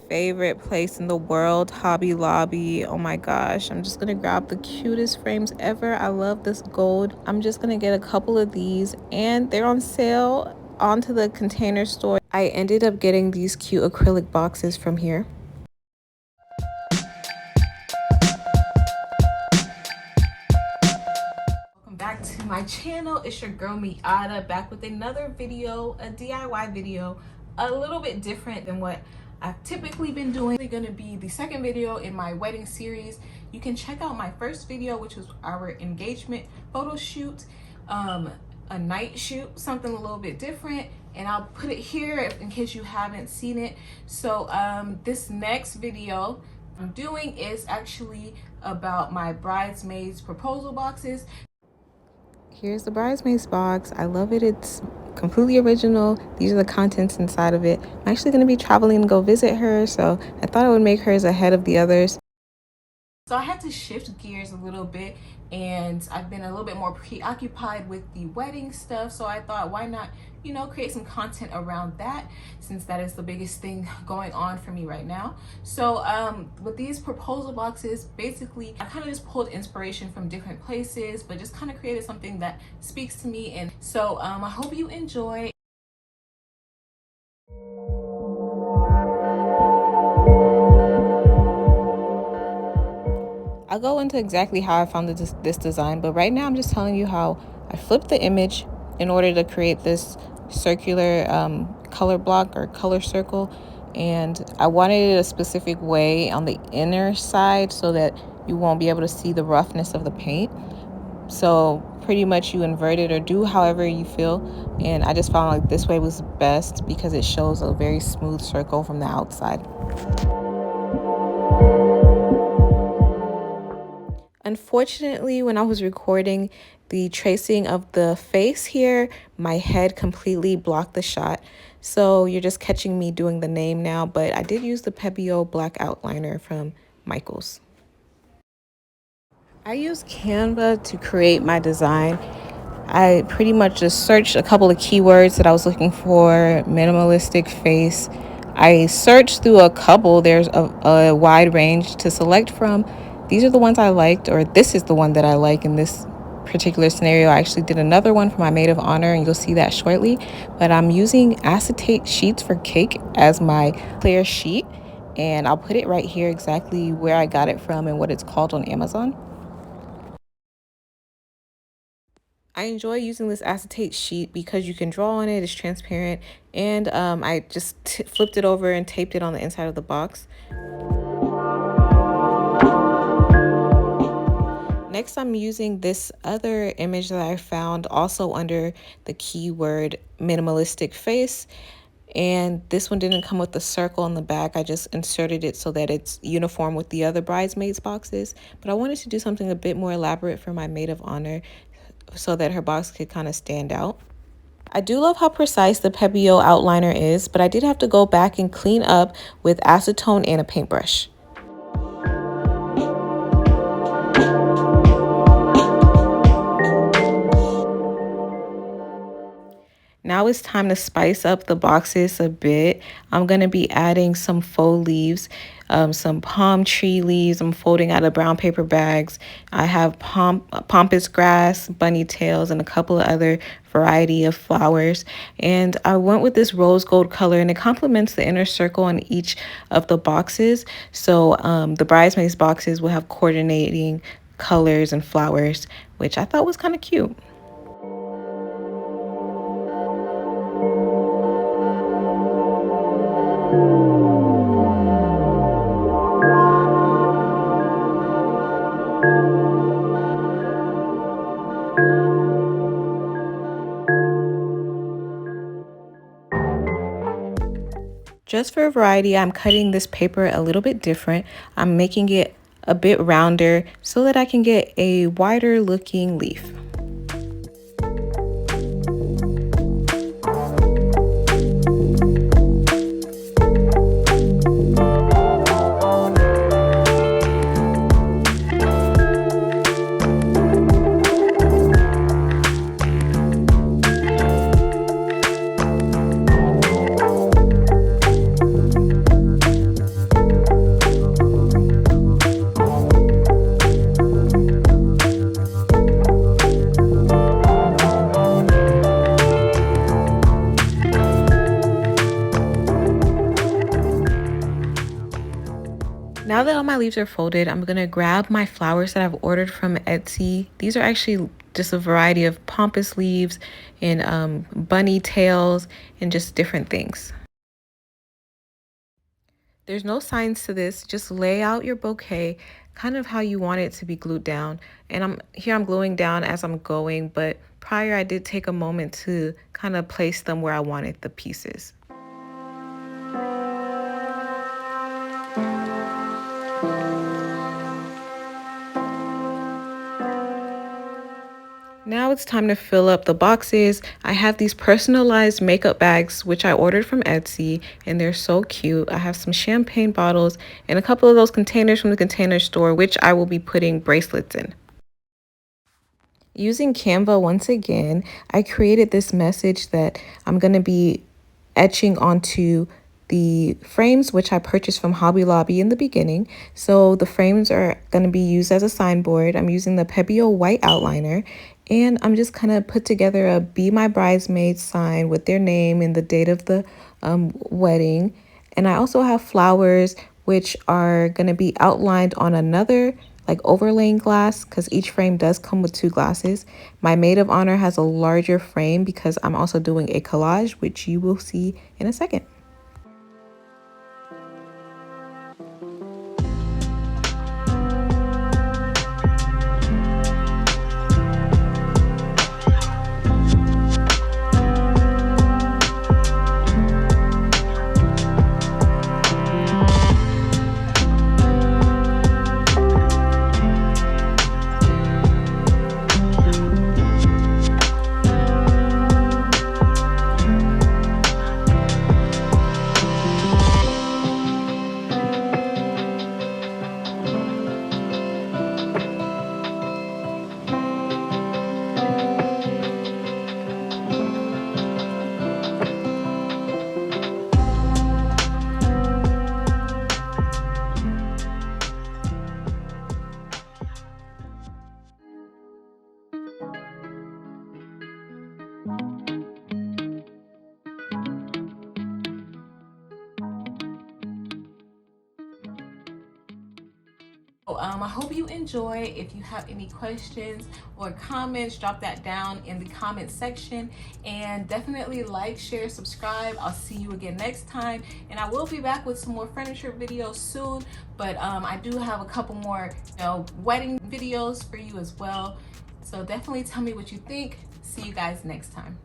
favorite place in the world, Hobby Lobby. Oh my gosh, I'm just gonna grab the cutest frames ever. I love this gold. I'm just gonna get a couple of these, and they're on sale onto the Container Store. I ended up getting these cute acrylic boxes from here. Back to my channel. It's your girl Miata, back with another video, a DIY video, a little bit different than what I've typically been doing. It's gonna be the second video in my wedding series. You can check out my first video, which was our engagement photo shoot, a night shoot, something a little bit different, and I'll put it here in case you haven't seen it. So this next video I'm doing is actually about my bridesmaids proposal boxes. Here's the bridesmaids box. I love it. It's completely original. These are the contents inside of it. I'm actually going to be traveling to go visit her, so I thought I would make hers ahead of the others. So I had to shift gears a little bit, and I've been a little bit more preoccupied with the wedding stuff, so I thought, why not, you know, create some content around that, since that is the biggest thing going on for me right now. So with these proposal boxes, basically I kind of just pulled inspiration from different places, but just kind of created something that speaks to me. And so I hope you enjoy. I'll go into exactly how I found this design, but right now I'm just telling you how I flipped the image in order to create this circular color block or color circle, and I wanted it a specific way on the inner side so that you won't be able to see the roughness of the paint. So pretty much you invert it or do however you feel, and I just found like this way was best because it shows a very smooth circle from the outside. Unfortunately, when I was recording the tracing of the face here, my head completely blocked the shot. So you're just catching me doing the name now, but I did use the Pébeo black outliner from Micheals. I used Canva to create my design. I pretty much just searched a couple of keywords that I was looking for: minimalistic face. I searched through a couple. There's a wide range to select from. These are the ones I liked, or this is the one that I like in this particular scenario. I actually did another one for my maid of honor, and you'll see that shortly. But I'm using acetate sheets for cake as my clear sheet, and I'll put it right here exactly where I got it from and what it's called on Amazon. I enjoy using this acetate sheet because you can draw on it, it's transparent, and I just flipped it over and taped it on the inside of the box. Next, I'm using this other image that I found also under the keyword minimalistic face. And this one didn't come with the circle on the back. I just inserted it so that it's uniform with the other bridesmaids boxes. But I wanted to do something a bit more elaborate for my maid of honor so that her box could kind of stand out. I do love how precise the Pébeo outliner is, but I did have to go back and clean up with acetone and a paintbrush. Now it's time to spice up the boxes a bit. I'm going to be adding some faux leaves, some palm tree leaves. I'm folding out of brown paper bags. I have pampas grass, bunny tails, and a couple of other variety of flowers. And I went with this rose gold color, and it complements the inner circle on each of the boxes. So the bridesmaids boxes will have coordinating colors and flowers, which I thought was kind of cute. Just for variety, I'm cutting this paper a little bit different. I'm making it a bit rounder so that I can get a wider looking leaf. Now that all my leaves are folded, I'm gonna grab my flowers that I've ordered from Etsy. These are actually just a variety of pompous leaves and bunny tails and just different things. There's no signs to this. Just lay out your bouquet kind of how you want it to be glued down. And I'm gluing down as I'm going, but prior I did take a moment to kind of place them where I wanted the pieces. Now it's time to fill up the boxes. I have these personalized makeup bags, which I ordered from Etsy, and they're so cute. I have some champagne bottles and a couple of those containers from the Container Store, which I will be putting bracelets in. Using Canva once again, I created this message that I'm going to be etching onto the frames, which I purchased from Hobby Lobby in the beginning. So the frames are going to be used as a signboard. I'm using the Pébeo white outliner, and I'm just kind of put together a Be My Bridesmaid sign with their name and the date of the wedding. And I also have flowers, which are going to be outlined on another like overlaying glass, because each frame does come with 2 glasses. My maid of honor has a larger frame because I'm also doing a collage, which you will see in a second. I hope you enjoy. If you have any questions or comments, drop that down in the comment section, and definitely like, share, subscribe. I'll see you again next time, and I will be back with some more furniture videos soon, but I do have a couple more wedding videos for you as well, so definitely tell me what you think. See you guys next time.